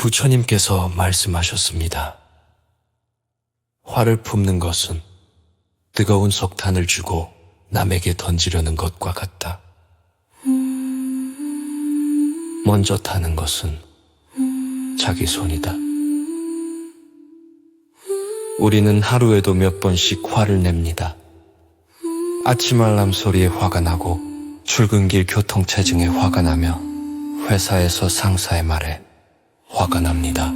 부처님께서 말씀하셨습니다. 화를 품는 것은 뜨거운 석탄을 주고 남에게 던지려는 것과 같다. 먼저 타는 것은 자기 손이다. 우리는 하루에도 몇 번씩 화를 냅니다. 아침 알람 소리에 화가 나고 출근길 교통체증에 화가 나며 회사에서 상사의 말에 화가 납니다.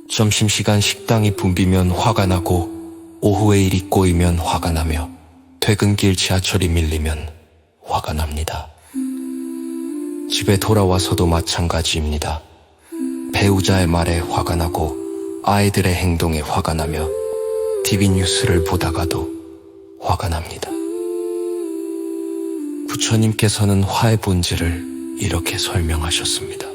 점심시간 식당이 붐비면 화가 나고 오후에 일이 꼬이면 화가 나며 퇴근길 지하철이 밀리면 화가 납니다. 집에 돌아와서도 마찬가지입니다. 배우자의 말에 화가 나고 아이들의 행동에 화가 나며 TV 뉴스를 보다가도 화가 납니다. 부처님께서는 화의 본질을 이렇게 설명하셨습니다.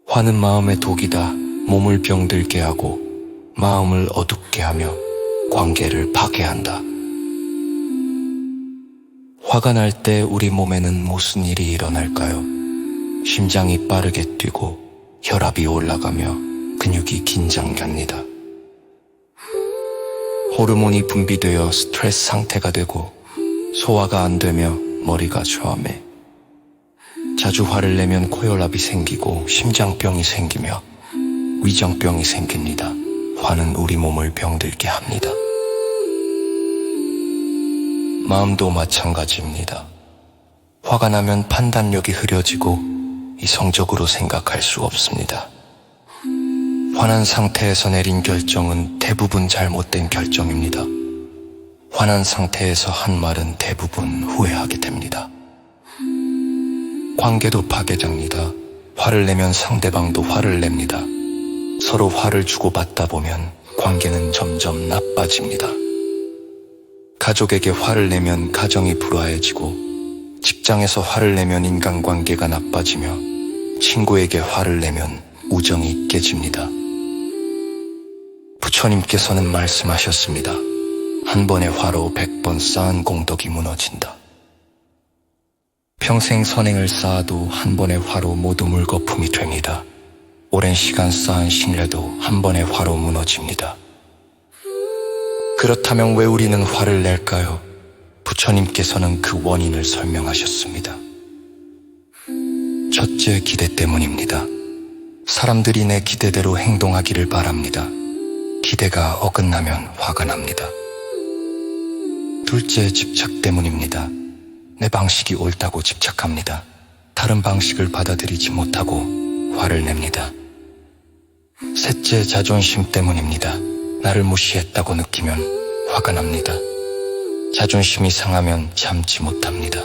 화는 마음의 독이다. 몸을 병들게 하고 마음을 어둡게 하며 관계를 파괴한다. 화가 날 때 우리 몸에는 무슨 일이 일어날까요? 심장이 빠르게 뛰고 혈압이 올라가며 근육이 긴장됩니다. 호르몬이 분비되어 스트레스 상태가 되고 소화가 안 되며 머리가 초함해. 자주 화를 내면 고혈압이 생기고 심장병이 생기며 위장병이 생깁니다. 화는 우리 몸을 병들게 합니다. 마음도 마찬가지입니다. 화가 나면 판단력이 흐려지고 이성적으로 생각할 수 없습니다. 화난 상태에서 내린 결정은 대부분 잘못된 결정입니다. 화난 상태에서 한 말은 대부분 후회하게 됩니다. 관계도 파괴됩니다. 화를 내면 상대방도 화를 냅니다. 서로 화를 주고받다 보면 관계는 점점 나빠집니다. 가족에게 화를 내면 가정이 불화해지고 직장에서 화를 내면 인간관계가 나빠지며 친구에게 화를 내면 우정이 깨집니다. 부처님께서는 말씀하셨습니다. 한 번의 화로 100번 쌓은 공덕이 무너진다. 평생 선행을 쌓아도 한 번의 화로 모두 물거품이 됩니다. 오랜 시간 쌓은 신뢰도 한 번의 화로 무너집니다. 그렇다면 왜 우리는 화를 낼까요? 부처님께서는 그 원인을 설명하셨습니다. 첫째, 기대 때문입니다. 사람들이 내 기대대로 행동하기를 바랍니다. 기대가 어긋나면 화가 납니다. 둘째, 집착 때문입니다. 내 방식이 옳다고 집착합니다. 다른 방식을 받아들이지 못하고 화를 냅니다. 셋째, 자존심 때문입니다. 나를 무시했다고 느끼면 화가 납니다. 자존심이 상하면 참지 못합니다.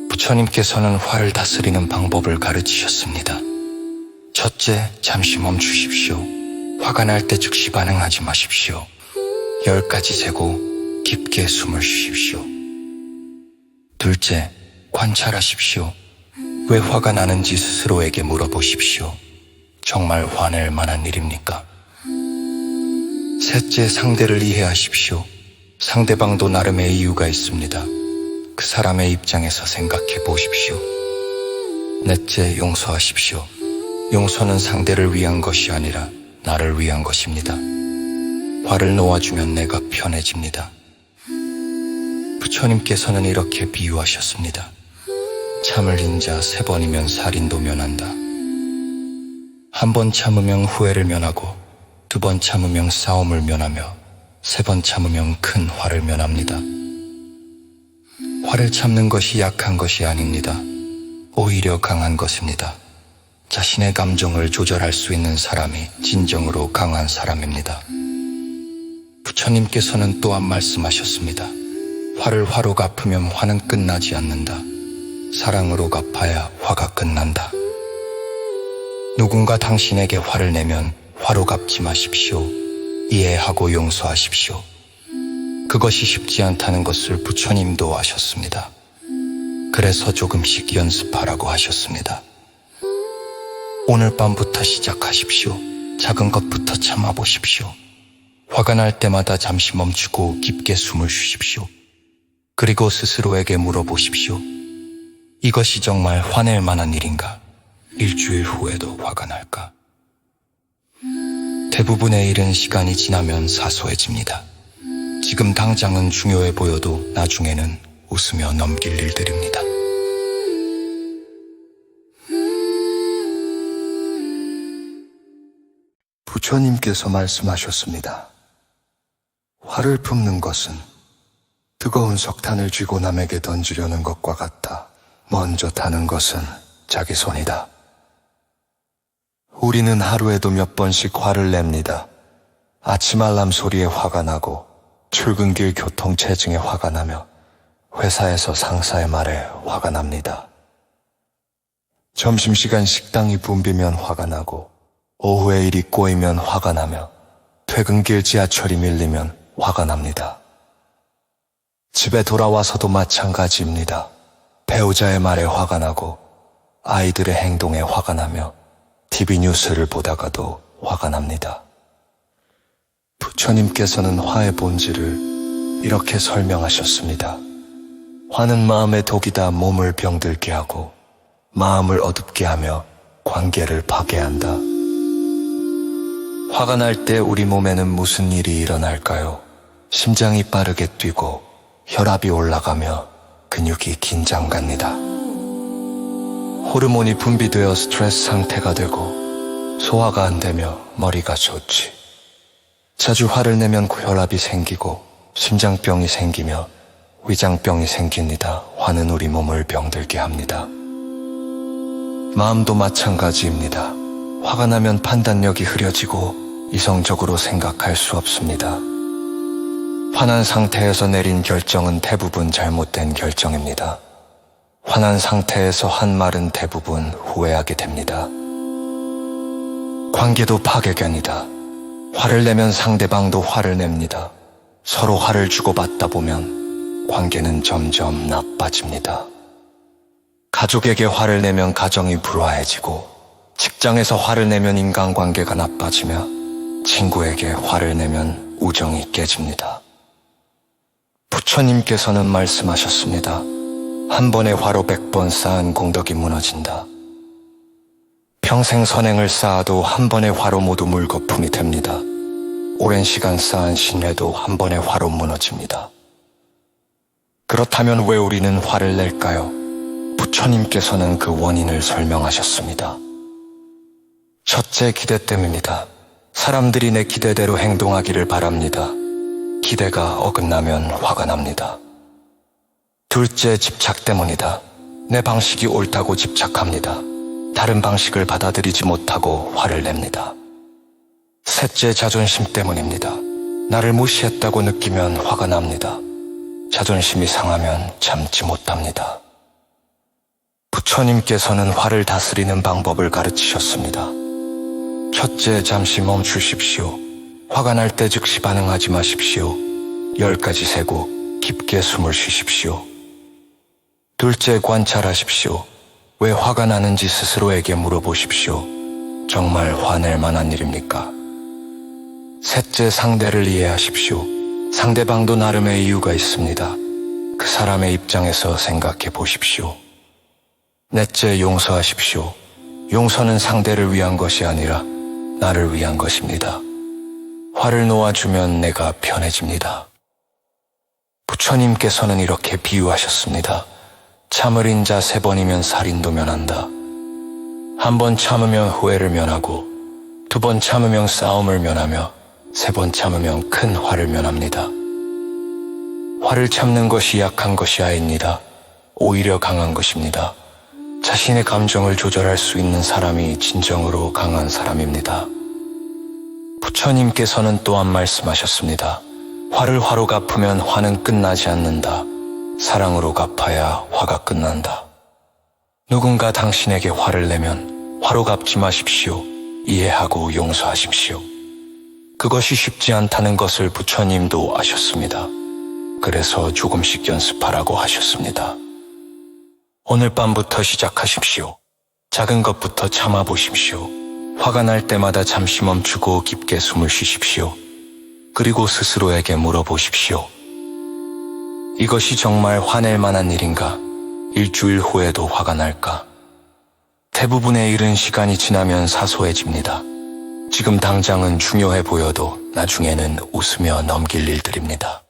부처님께서는 화를 다스리는 방법을 가르치셨습니다. 첫째, 잠시 멈추십시오. 화가 날 때 즉시 반응하지 마십시오. 10까지 세고 깊게 숨을 쉬십시오. 둘째, 관찰하십시오. 왜 화가 나는지 스스로에게 물어보십시오. 정말 화낼 만한 일입니까? 셋째, 상대를 이해하십시오. 상대방도 나름의 이유가 있습니다. 그 사람의 입장에서 생각해 보십시오. 넷째, 용서하십시오. 용서는 상대를 위한 것이 아니라 나를 위한 것입니다. 화를 놓아주면 내가 편해집니다. 부처님께서는 이렇게 비유하셨습니다. 참을 인자 3번이면 살인도 면한다. 한 번 참으면 후회를 면하고 2번 참으면 싸움을 면하며 3번 참으면 큰 화를 면합니다. 화를 참는 것이 약한 것이 아닙니다. 오히려 강한 것입니다. 자신의 감정을 조절할 수 있는 사람이 진정으로 강한 사람입니다. 부처님께서는 또한 말씀하셨습니다. 화를 화로 갚으면 화는 끝나지 않는다. 사랑으로 갚아야 화가 끝난다. 누군가 당신에게 화를 내면 화로 갚지 마십시오. 이해하고 용서하십시오. 그것이 쉽지 않다는 것을 부처님도 아셨습니다. 그래서 조금씩 연습하라고 하셨습니다. 오늘 밤부터 시작하십시오. 작은 것부터 참아보십시오. 화가 날 때마다 잠시 멈추고 깊게 숨을 쉬십시오. 그리고 스스로에게 물어보십시오. 이것이 정말 화낼 만한 일인가? 일주일 후에도 화가 날까? 대부분의 일은 시간이 지나면 사소해집니다. 지금 당장은 중요해 보여도 나중에는 웃으며 넘길 일들입니다. 부처님께서 말씀하셨습니다. 화를 품는 것은 뜨거운 석탄을 쥐고 남에게 던지려는 것과 같다. 먼저 타는 것은 자기 손이다. 우리는 하루에도 몇 번씩 화를 냅니다. 아침 알람 소리에 화가 나고 출근길 교통체증에 화가 나며 회사에서 상사의 말에 화가 납니다. 점심시간 식당이 붐비면 화가 나고 오후에 일이 꼬이면 화가 나며 퇴근길 지하철이 밀리면 화가 납니다. 집에 돌아와서도 마찬가지입니다. 배우자의 말에 화가 나고 아이들의 행동에 화가 나며 TV 뉴스를 보다가도 화가 납니다. 부처님께서는 화의 본질을 이렇게 설명하셨습니다. 화는 마음의 독이다. 몸을 병들게 하고 마음을 어둡게 하며 관계를 파괴한다. 화가 날 때 우리 몸에는 무슨 일이 일어날까요? 심장이 빠르게 뛰고 혈압이 올라가며 근육이 긴장갑니다. 호르몬이 분비되어 스트레스 상태가 되고 소화가 안 되며 머리가 좋지. 자주 화를 내면 고혈압이 생기고 심장병이 생기며 위장병이 생깁니다. 화는 우리 몸을 병들게 합니다. 마음도 마찬가지입니다. 화가 나면 판단력이 흐려지고 이성적으로 생각할 수 없습니다. 화난 상태에서 내린 결정은 대부분 잘못된 결정입니다. 화난 상태에서 한 말은 대부분 후회하게 됩니다. 관계도 파괴견이다. 화를 내면 상대방도 화를 냅니다. 서로 화를 주고받다 보면 관계는 점점 나빠집니다. 가족에게 화를 내면 가정이 불화해지고 직장에서 화를 내면 인간관계가 나빠지며 친구에게 화를 내면 우정이 깨집니다. 부처님께서는 말씀하셨습니다. 한 번의 화로 100번 쌓은 공덕이 무너진다. 평생 선행을 쌓아도 한 번의 화로 모두 물거품이 됩니다. 오랜 시간 쌓은 신뢰도 한 번의 화로 무너집니다. 그렇다면 왜 우리는 화를 낼까요? 부처님께서는 그 원인을 설명하셨습니다. 첫째, 기대 때문입니다. 사람들이 내 기대대로 행동하기를 바랍니다. 기대가 어긋나면 화가 납니다. 둘째, 집착 때문이다. 내 방식이 옳다고 집착합니다. 다른 방식을 받아들이지 못하고 화를 냅니다. 셋째, 자존심 때문입니다. 나를 무시했다고 느끼면 화가 납니다. 자존심이 상하면 참지 못합니다. 부처님께서는 화를 다스리는 방법을 가르치셨습니다. 첫째, 잠시 멈추십시오. 화가 날 때 즉시 반응하지 마십시오. 10까지 세고 깊게 숨을 쉬십시오. 둘째, 관찰하십시오. 왜 화가 나는지 스스로에게 물어보십시오. 정말 화낼 만한 일입니까? 셋째, 상대를 이해하십시오. 상대방도 나름의 이유가 있습니다. 그 사람의 입장에서 생각해 보십시오. 넷째, 용서하십시오. 용서는 상대를 위한 것이 아니라 나를 위한 것입니다. 화를 놓아주면 내가 편해집니다. 부처님께서는 이렇게 비유하셨습니다. 참을인 자 3번이면 살인도 면한다. 1번 참으면 후회를 면하고 2번 참으면 싸움을 면하며 3번 참으면 큰 화를 면합니다. 화를 참는 것이 약한 것이 아닙니다. 오히려 강한 것입니다. 자신의 감정을 조절할 수 있는 사람이 진정으로 강한 사람입니다. 부처님께서는 또한 말씀하셨습니다. 화를 화로 갚으면 화는 끝나지 않는다. 사랑으로 갚아야 화가 끝난다. 누군가 당신에게 화를 내면 화로 갚지 마십시오. 이해하고 용서하십시오. 그것이 쉽지 않다는 것을 부처님도 아셨습니다. 그래서 조금씩 연습하라고 하셨습니다. 오늘 밤부터 시작하십시오. 작은 것부터 참아보십시오. 화가 날 때마다 잠시 멈추고 깊게 숨을 쉬십시오. 그리고 스스로에게 물어보십시오. 이것이 정말 화낼 만한 일인가? 일주일 후에도 화가 날까? 대부분의 일은 시간이 지나면 사소해집니다. 지금 당장은 중요해 보여도 나중에는 웃으며 넘길 일들입니다.